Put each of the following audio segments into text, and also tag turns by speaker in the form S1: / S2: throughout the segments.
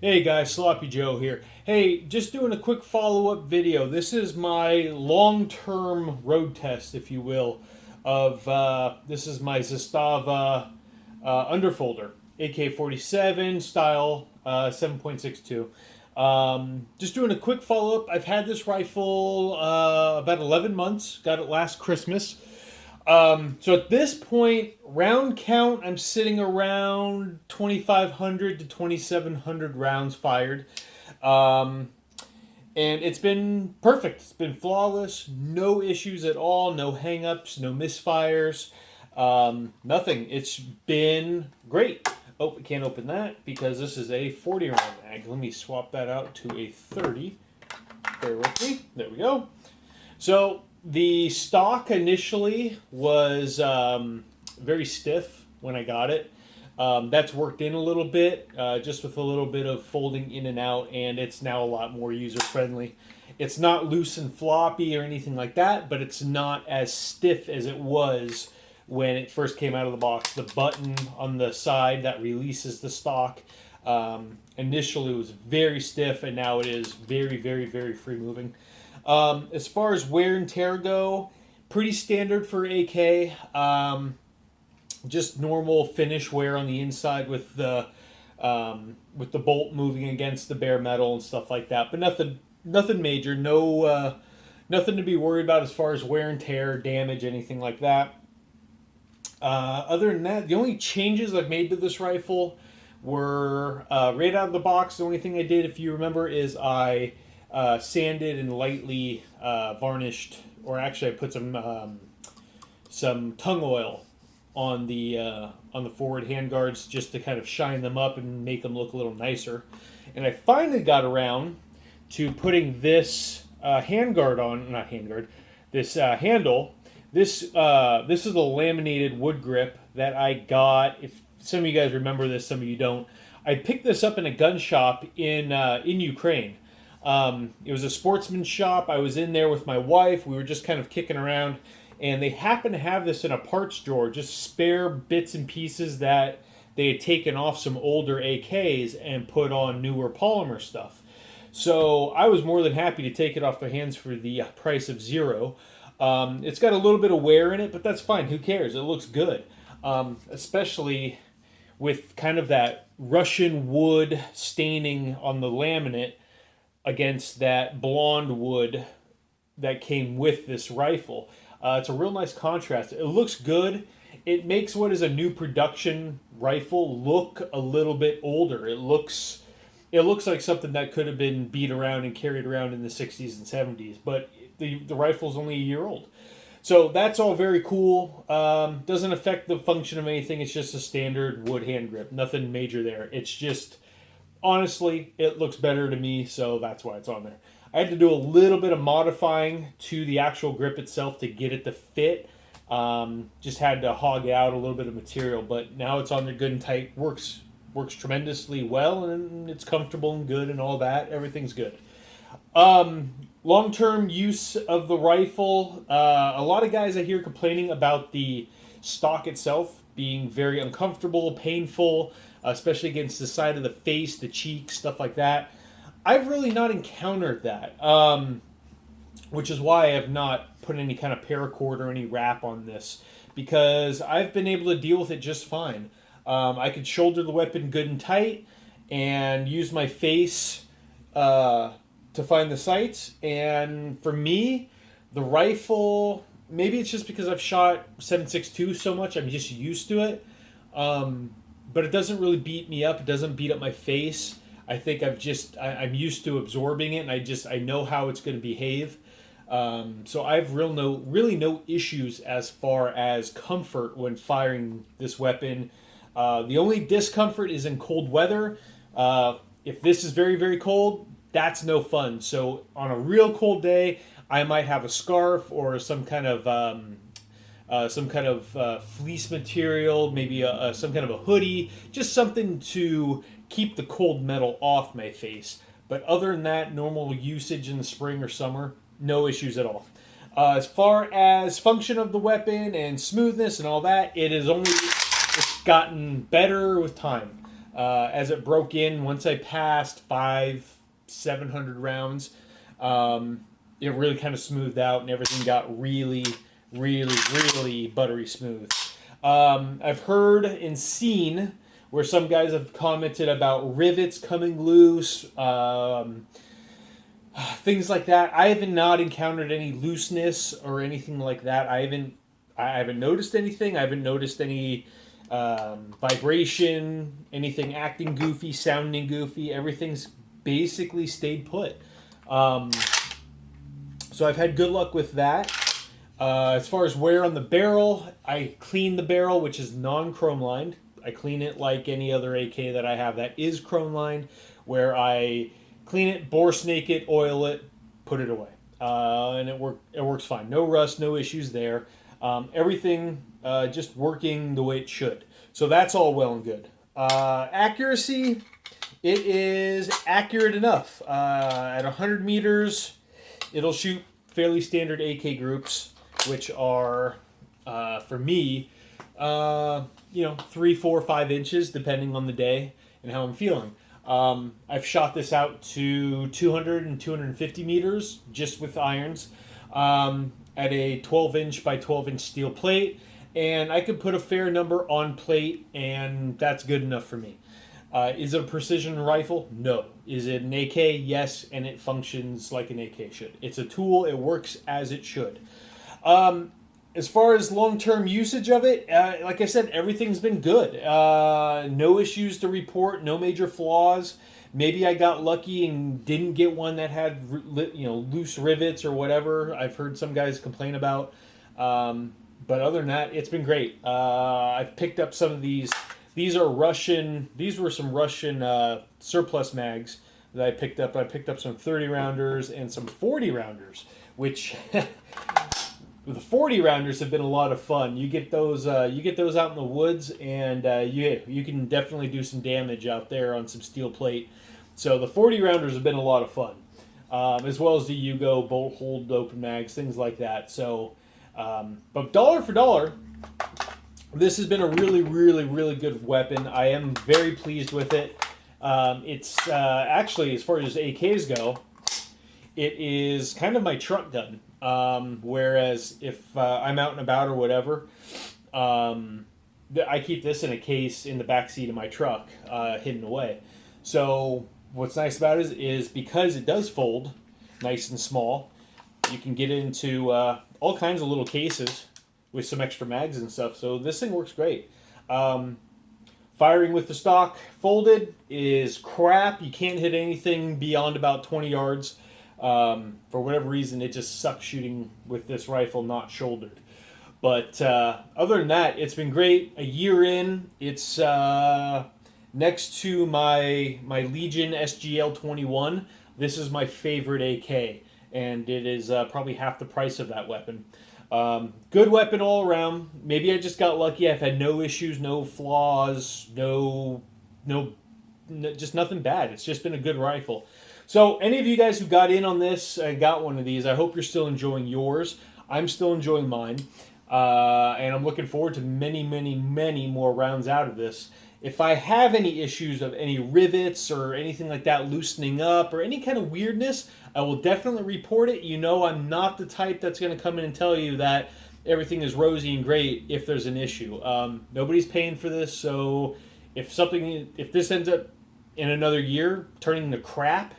S1: Hey guys, Sloppy Joe here. Hey, just doing a quick follow-up video. This is my long-term road test, if you will, of this is my Zastava Underfolder, AK-47 style 7.62. Just doing a quick follow-up. I've had this rifle about 11 months. Got it last Christmas. So at this point, round count, I'm sitting around 2,500 to 2,700 rounds fired. Um, and it's been perfect. It's been flawless. No issues at all. No hangups. No misfires. Nothing. It's been great. Oh, I can't open that because this is a 40 round mag. Let me swap that out to a 30. Bear with me. There we go. So the stock initially was very stiff when I got it. That's worked in a little bit, just with a little bit of folding in and out, and it's now a lot more user-friendly. It's not loose and floppy or anything like that, but it's not as stiff as it was when it first came out of the box. The button on the side that releases the stock initially was very stiff, and now it is very, very, very free-moving. As far as wear and tear go, pretty standard for AK. Just normal finish wear on the inside with the bolt moving against the bare metal and stuff like that. But nothing major. No, nothing to be worried about as far as wear and tear, damage, anything like that. Other than that, the only changes I've made to this rifle were right out of the box. The only thing I did, if you remember, is I sanded and lightly varnished, or actually I put some tung oil on the forward handguards just to kind of shine them up and make them look a little nicer. And I finally got around to putting this handguard on, not handguard, this handle. This is a laminated wood grip that I got. If some of you guys remember this, some of you don't. I picked this up in a gun shop in Ukraine. It was a sportsman shop. I was in there with my wife. We were just kind of kicking around, and they happened to have this in a parts drawer, just spare bits and pieces that they had taken off some older AKs and put on newer polymer stuff. So I was more than happy to take it off their hands for the price of zero. It's got a little bit of wear in it, but that's fine. Who cares? It looks good, especially with kind of that Russian wood staining on the laminate against that blonde wood that came with this rifle. It's a real nice contrast. It looks good. It makes what is a new production rifle look a little bit older. It looks like something that could have been beat around and carried around in the 60s and 70s, but the rifle's only a year old. So that's all very cool. Doesn't affect the function of anything. It's just a standard wood hand grip. Nothing major there. It's just, honestly, it looks better to me, so that's why it's on there. I had to do a little bit of modifying to the actual grip itself to get it to fit. Just had to hog out a little bit of material, but now it's on there good and tight. Works tremendously well, and it's comfortable and good and all that. Everything's good. Long-term use of the rifle. A lot of guys I hear complaining about the stock itself being very uncomfortable, painful, especially against the side of the face, the cheeks, stuff like that. I've really not encountered that, which is why I have not put any kind of paracord or any wrap on this, because I've been able to deal with it just fine. I could shoulder the weapon good and tight and use my face to find the sights. And for me, the rifle, maybe it's just because I've shot 7.62 so much, I'm just used to it. But it doesn't really beat me up. It doesn't beat up my face. I think I'm used to absorbing it, and I know how it's going to behave. So I've really no issues as far as comfort when firing this weapon. The only discomfort is in cold weather. If this is very, very cold, that's no fun. So on a real cold day, I might have a scarf or some kind of fleece material, maybe some kind of a hoodie, just something to keep the cold metal off my face. But other than that, normal usage in the spring or summer, no issues at all. As far as function of the weapon and smoothness and all that, it's gotten better with time. As it broke in, once I passed 700 rounds, it really kind of smoothed out and everything got really, really, really buttery smooth. I've heard and seen where some guys have commented about rivets coming loose, things like that. I haven't not encountered any looseness or anything like that. I haven't noticed anything. I haven't noticed any vibration, anything acting goofy, sounding goofy. Everything's basically stayed put. So I've had good luck with that. As far as wear on the barrel, I clean the barrel, which is non-chrome lined. I clean it like any other AK that I have that is chrome lined, where I clean it, bore snake it, oil it, put it away, and it works fine. No rust, no issues there. Everything just working the way it should. So that's all well and good. Accuracy, it is accurate enough. At 100 meters, it'll shoot fairly standard AK groups, which are, for me, 3, 4, 5 inches, depending on the day and how I'm feeling. I've shot this out to 200 and 250 meters just with irons at a 12-inch by 12-inch steel plate, and I could put a fair number on plate, and that's good enough for me. Is it a precision rifle? No. Is it an AK? Yes, and it functions like an AK should. It's a tool. It works as it should. As far as long-term usage of it, like I said, everything's been good. No issues to report, no major flaws. Maybe I got lucky and didn't get one that had loose rivets or whatever. I've heard some guys complain about. But other than that, it's been great. I've picked up some of these. These were some Russian surplus mags that I picked up. I picked up some 30 rounders and some 40 rounders, which the 40 rounders have been a lot of fun. You get those out in the woods, and you can definitely do some damage out there on some steel plate. So the 40 rounders have been a lot of fun, as well as the Yugo bolt hold open mags, things like that. So, but dollar for dollar, this has been a really, really, really good weapon. I am very pleased with it. It's actually, as far as AKs go, it is kind of my truck gun. Whereas if I'm out and about or whatever, I keep this in a case in the back seat of my truck, hidden away. So what's nice about it is because it does fold nice and small, you can get into all kinds of little cases with some extra mags and stuff. So this thing works great. Firing with the stock folded is crap. You can't hit anything beyond about 20 yards. For whatever reason, it just sucks shooting with this rifle, not shouldered. But other than that, it's been great. A year in, it's next to my Legion SGL-21. This is my favorite AK, and it is probably half the price of that weapon. Good weapon all around. Maybe I just got lucky. I've had no issues, no flaws, just nothing bad. It's just been a good rifle. So any of you guys who got in on this and got one of these, I hope you're still enjoying yours. I'm still enjoying mine. And I'm looking forward to many, many, many more rounds out of this. If I have any issues of any rivets or anything like that loosening up or any kind of weirdness, I will definitely report it. You know I'm not the type that's going to come in and tell you that everything is rosy and great if there's an issue. Nobody's paying for this, so if this ends up in another year turning to crap,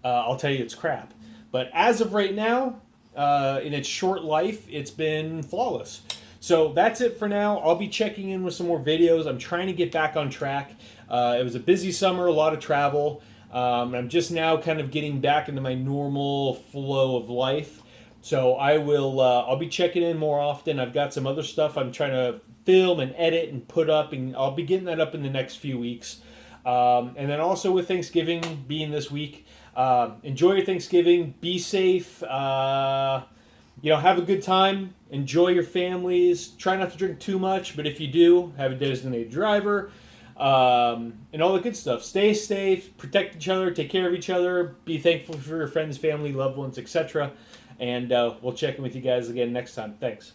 S1: I'll tell you it's crap. But as of right now, in its short life, it's been flawless. So that's it for now. I'll be checking in with some more videos. I'm trying to get back on track. It was a busy summer, a lot of travel. I'm just now kind of getting back into my normal flow of life. So I'll be checking in more often. I've got some other stuff I'm trying to film and edit and put up, and I'll be getting that up in the next few weeks. And then also with Thanksgiving being this week, enjoy your Thanksgiving. Be safe. Have a good time. Enjoy your families. Try not to drink too much, but if you do, have a designated driver. And all the good stuff. Stay safe. Protect each other. Take care of each other. Be thankful for your friends, family, loved ones, etc. And we'll check in with you guys again next time. Thanks.